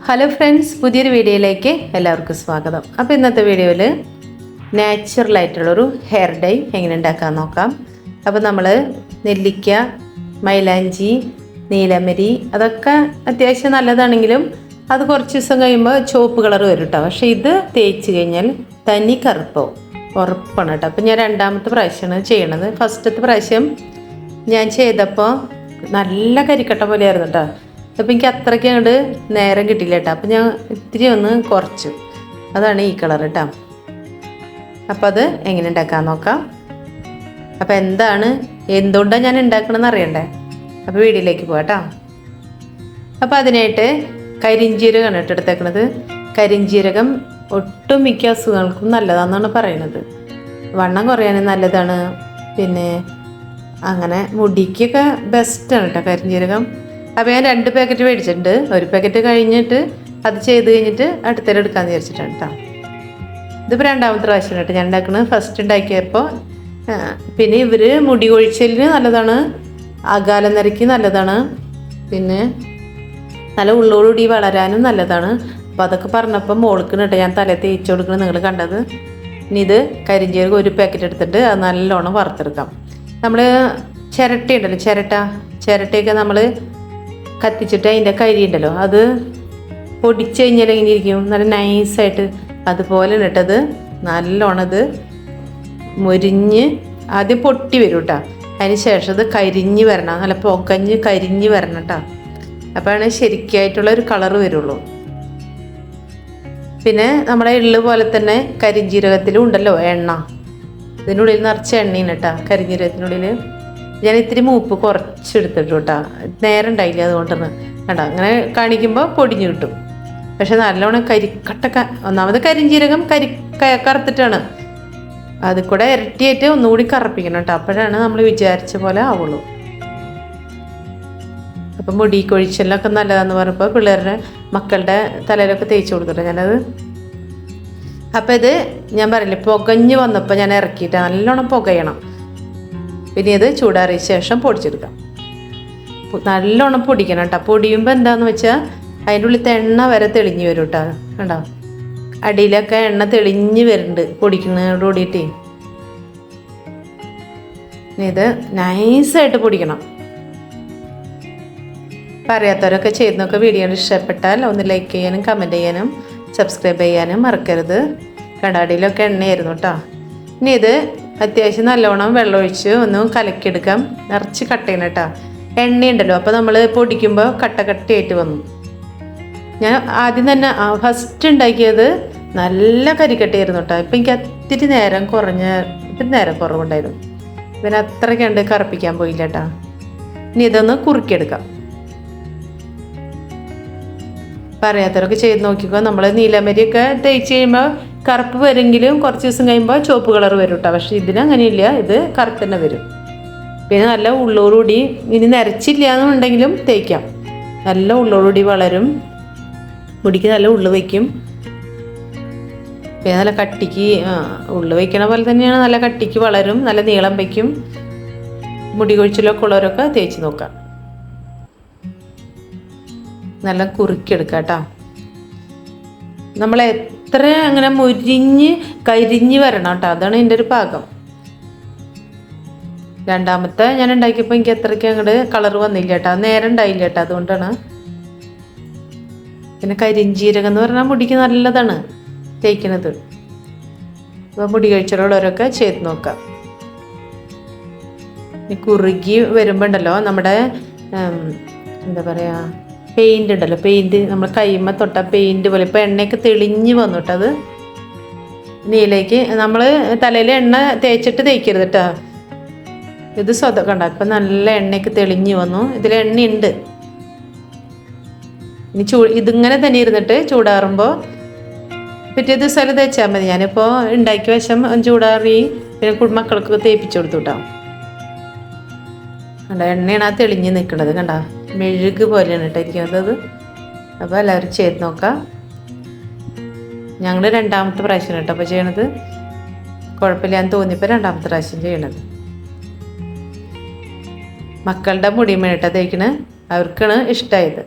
Hello friends, പുതിയൊരു വീഡിയോയിലേക്ക് എല്ലാവർക്കും സ്വാഗതം. അപ്പോൾ ഇന്നത്തെ വീഡിയോയിൽ നാച്ചുറലായിട്ടുള്ളൊരു ഹെയർ ഡൈ എങ്ങനെ ഉണ്ടാക്കാൻ നോക്കാം. അപ്പോൾ നമ്മൾ നെല്ലിക്ക, മൈലാഞ്ചി, നീലമരി അതൊക്കെ അത്യാവശ്യം നല്ലതാണെങ്കിലും അത് കുറച്ച് ദിവസം കഴിയുമ്പോൾ ചുവപ്പ് കളർ വരും കേട്ടോ. പക്ഷേ ഇത് തേച്ച് കഴിഞ്ഞാൽ തനി കറുപ്പാവും, ഉറപ്പാണ് കേട്ടോ. അപ്പോൾ ഞാൻ രണ്ടാമത്തെ പ്രാവശ്യമാണ് ചെയ്യണത്. ഫസ്റ്റത്തെ പ്രാവശ്യം ഞാൻ ചെയ്തപ്പോൾ നല്ല കരിക്കട്ട പോലെയായിരുന്നു കേട്ടോ. അപ്പോൾ എനിക്ക് അത്രയ്ക്ക് അങ്ങോട്ട് നേരം കിട്ടില്ല കേട്ടോ. അപ്പോൾ ഞാൻ ഇത്തിരി ഒന്ന് കുറച്ചു. അതാണ് ഈ കളർ കേട്ടോ. അപ്പോൾ അത് എങ്ങനെ ഉണ്ടാക്കാൻ നോക്കാം. അപ്പോൾ എന്തുകൊണ്ടാണ് ഞാൻ ഉണ്ടാക്കണമെന്ന് അറിയണ്ടേ. അപ്പോൾ വീഡിയോയിലേക്ക് പോകാം കേട്ടോ. അപ്പോൾ അതിനായിട്ട് കരിഞ്ജീരകമാണ് എടുത്തേക്കണത്. കരിഞ്ജീരകം ഒട്ടുമിക്ക അസുഖങ്ങൾക്കും നല്ലതാണെന്നാണ് പറയുന്നത്. വണ്ണം കുറയാനും നല്ലതാണ്, പിന്നെ അങ്ങനെ മുടിക്കൊക്കെ ബെസ്റ്റാണ് കേട്ടോ കരിഞ്ജീരകം. അപ്പോൾ ഞാൻ 2 പാക്കറ്റ് മേടിച്ചിട്ടുണ്ട്. ഒരു പാക്കറ്റ് കഴിഞ്ഞിട്ട് അത് ചെയ്ത് കഴിഞ്ഞിട്ട് അടുത്തേൽ എടുക്കാമെന്ന് വിചാരിച്ചിട്ടാണ് കേട്ടോ. ഇതിപ്പോൾ രണ്ടാമത്തെ പ്രാവശ്യം കേട്ടോ ഞാൻ ഉണ്ടാക്കുന്നത്. ഫസ്റ്റ് ഉണ്ടാക്കിയപ്പോൾ പിന്നെ ഇവർ മുടി കൊഴിച്ചലിന് നല്ലതാണ്, അകാലനരയ്ക്ക് നല്ലതാണ്, പിന്നെ നല്ല ഉള്ളോടുകൂടി വളരാനും നല്ലതാണ്. അപ്പോൾ അതൊക്കെ പറഞ്ഞപ്പോൾ മോൾക്ക് കേട്ടോ ഞാൻ തല തേച്ച് കൊടുക്കുന്നത് നിങ്ങൾ കണ്ടത്. ഇനി ഇത് കരിഞ്ജീരകം ഒരു പാക്കറ്റ് എടുത്തിട്ട് അത് നല്ലോണം വറുത്തെടുക്കാം. നമ്മൾ ചിരട്ടയുണ്ടല്ലോ, ചിരട്ടയൊക്കെ നമ്മൾ കത്തിച്ചിട്ട് അതിൻ്റെ കരി ഉണ്ടല്ലോ അത് പൊടിച്ച് കഴിഞ്ഞാൽ എങ്ങനെ ഇരിക്കും, നല്ല നൈസായിട്ട് അതുപോലെ ഇട്ടത് നല്ലോണം ഇത് മുരിഞ്ഞ് ആദ്യം പൊട്ടി വരും കേട്ടോ. അതിന് ശേഷം ഇത് കരിഞ്ഞ് വരണം, നല്ല പുകഞ്ഞ് കരിഞ്ഞ് വരണം കേട്ടോ. അപ്പോഴാണ് ശരിക്കായിട്ടുള്ള ഒരു കളറ് വരുള്ളൂ. പിന്നെ നമ്മുടെ എള്ള് പോലെ തന്നെ കരിഞ്ജീരകത്തിലും ഉണ്ടല്ലോ എണ്ണ, ഇതിനുള്ളിൽ നിറച്ച് എണ്ണയാണ് കേട്ടോ കരിഞ്ജീരകത്തിനുള്ളിൽ. ഞാൻ ഇത്തിരി മൂപ്പ് കുറച്ചെടുത്തിട്ടു കേട്ടോ, നേരം ഉണ്ടായില്ല അതുകൊണ്ടാണ് കേട്ടോ. അങ്ങനെ കാണിക്കുമ്പോൾ പൊടിഞ്ഞു കിട്ടും. പക്ഷെ നല്ലോണം കരിക്കട്ടൊക്കെ, ഒന്നാമത് കരിഞ്ജീരകം കറുത്തിട്ടാണ്, അത് കൂടെ ഇരട്ടിയായിട്ട് ഒന്നുകൂടി കറുപ്പിക്കണം കേട്ടോ. അപ്പോഴാണ് നമ്മൾ വിചാരിച്ച പോലെ ആവുള്ളൂ. അപ്പം മുടി കൊഴിച്ചലൊക്കെ നല്ലതാണെന്ന് പറഞ്ഞപ്പോൾ പിള്ളേരുടെ മക്കളുടെ തലയിലൊക്കെ തേച്ച് കൊടുത്തിട്ട് ഞാനത്. അപ്പം ഇത് ഞാൻ പറയില്ലേ പുകഞ്ഞ് വന്നപ്പോൾ ഞാൻ ഇറക്കിയിട്ട് നല്ലോണം പുകയണം. പിന്നെ ഇത് ചൂടാറിയ ശേഷം പൊടിച്ചെടുക്കാം. നല്ലോണം പൊടിക്കണം കേട്ടോ. പൊടിയുമ്പോൾ എന്താണെന്ന് വെച്ചാൽ അതിൻ്റെ ഉള്ളിലത്തെ എണ്ണ വരെ തെളിഞ്ഞ് വരും കേട്ടോ. കണ്ടോ, അടിയിലൊക്കെ എണ്ണ തെളിഞ്ഞ് വരുന്നുണ്ട് പൊടിക്കുന്നതോട് കൂടിയിട്ടേ. ഇത് നൈസായിട്ട് പൊടിക്കണം. അറിയാത്തവരൊക്കെ ചെയ്യുന്നതൊക്കെ വീഡിയോ ഇഷ്ടപ്പെട്ടാൽ ഒന്ന് ലൈക്ക് ചെയ്യാനും കമൻറ്റ് ചെയ്യാനും സബ്സ്ക്രൈബ് ചെയ്യാനും മറക്കരുത്. കടാടിയിലൊക്കെ എണ്ണയായിരുന്നു കേട്ടോ. ഇനി ഇത് അത്യാവശ്യം നല്ലോണം വെള്ളമൊഴിച്ച് ഒന്ന് കലക്കിയെടുക്കാം. നിറച്ച് കട്ട് ചെയ്യണം കേട്ടോ. എണ്ണയുണ്ടല്ലോ, അപ്പോൾ നമ്മൾ പൊടിക്കുമ്പോൾ കട്ടയായിട്ട് വന്നു. ഞാൻ ആദ്യം തന്നെ ഫസ്റ്റ് ഉണ്ടാക്കിയത് നല്ല കരിക്കട്ടയായിരുന്നു കേട്ടോ. ഇപ്പം എനിക്ക് ഇത്തിരി നേരം കുറവുണ്ടായിരുന്നു. പിന്നെ അത്രയ്ക്ക് കണ്ട് കറുപ്പിക്കാൻ പോയില്ല കേട്ടോ. ഇനി ഇതൊന്ന് കുറുക്കിയെടുക്കാം. പറയാത്തവരൊക്കെ ചെയ്ത് നോക്കിക്കോ. നമ്മൾ നീലമരിയൊക്കെ തേച്ച് കഴിയുമ്പോൾ കറുപ്പ് വരുമെങ്കിലും കുറച്ച് ദിവസം കഴിയുമ്പോൾ ചുവപ്പ് കളർ വരും കേട്ടോ. പക്ഷേ ഇതിന് അങ്ങനെയില്ല, ഇത് കറുപ്പ് തന്നെ വരും. പിന്നെ നല്ല ഉള്ളോടുകൂടി, ഇനി നരച്ചില്ല എന്നുണ്ടെങ്കിലും തേക്കാം. നല്ല ഉള്ളോടുകൂടി വളരും, മുടിക്ക് നല്ല ഉള്ളു വയ്ക്കും. പിന്നെ നല്ല കട്ടിക്ക് ഉള്ളു വയ്ക്കണ പോലെ തന്നെയാണ്, നല്ല കട്ടിക്ക് വളരും, നല്ല നീളം വയ്ക്കും. മുടി കൊഴിച്ചിലൊക്കെ ഉള്ളവരൊക്കെ തേച്ച് നോക്കാം. നല്ല കുറുക്കിയെടുക്കാം കേട്ടോ. നമ്മൾ എത്ര അങ്ങനെ കരിഞ്ഞ് വരണം കേട്ടോ, അതാണ് എൻ്റെ ഒരു പാകം. രണ്ടാമത്തെ ഞാൻ ഉണ്ടാക്കിയപ്പോൾ എനിക്ക് അത്രയ്ക്ക് അങ്ങോട്ട് കളർ വന്നില്ല കേട്ടോ, നേരം ഉണ്ടായില്ല കേട്ടോ, അതുകൊണ്ടാണ്. പിന്നെ കരിഞ്ജീരകം എന്ന് പറഞ്ഞാൽ മുടിക്ക് നല്ലതാണ് തേക്കുന്നത്. അപ്പോൾ മുടി കഴിച്ചുള്ളവരൊക്കെ ചെയ്ത് നോക്കാം. കുറുകി വരുമ്പോൾ ഉണ്ടല്ലോ നമ്മുടെ എന്താ പറയുക, പെയിൻ്റ് ഉണ്ടല്ലോ, പെയിൻറ്റ് നമ്മൾ കൈമ തൊട്ട പെയിൻറ്റ് പോലെ ഇപ്പോൾ എണ്ണയൊക്കെ തെളിഞ്ഞ് വന്നു കേട്ടോ. അത് നീലേക്ക് നമ്മൾ തലയിൽ എണ്ണ തേച്ചിട്ട് തേക്കരുത് കേട്ടോ. ഇത് സ്വതൊക്കെ ഉണ്ടാകും. ഇപ്പം നല്ല എണ്ണയൊക്കെ തെളിഞ്ഞ് വന്നു, ഇതിൽ എണ്ണയുണ്ട്. ഇനി ഇതിങ്ങനെ തന്നെ ഇരുന്നിട്ട് ചൂടാറുമ്പോൾ പിറ്റേ ദിവസം തേച്ചാൽ മതി. ഞാനിപ്പോൾ ഉണ്ടാക്കിയ വശം ചൂടാറി പിന്നെ മക്കൾക്ക് തേപ്പിച്ചു കൊടുത്തു കേട്ടോ. കണ്ട എണ്ണയാണ് ആ തെളിഞ്ഞ് നിൽക്കുന്നത്, കണ്ട മെഴുക് പോലെയാണ് കേട്ടോ ഇരിക്കുന്നത്. അപ്പോൾ എല്ലാവരും ചെയ്ത് നോക്കാം. ഞങ്ങൾ രണ്ടാമത്തെ പ്രാവശ്യം കേട്ടോ അപ്പോൾ ചെയ്യണത്. കുഴപ്പമില്ലാന്ന് തോന്നിയപ്പോൾ രണ്ടാമത്തെ പ്രാവശ്യം ചെയ്യണത്. മക്കളുടെ മുടി മേട്ട തേക്കണ്, അവർക്കാണ് ഇഷ്ടമായത്.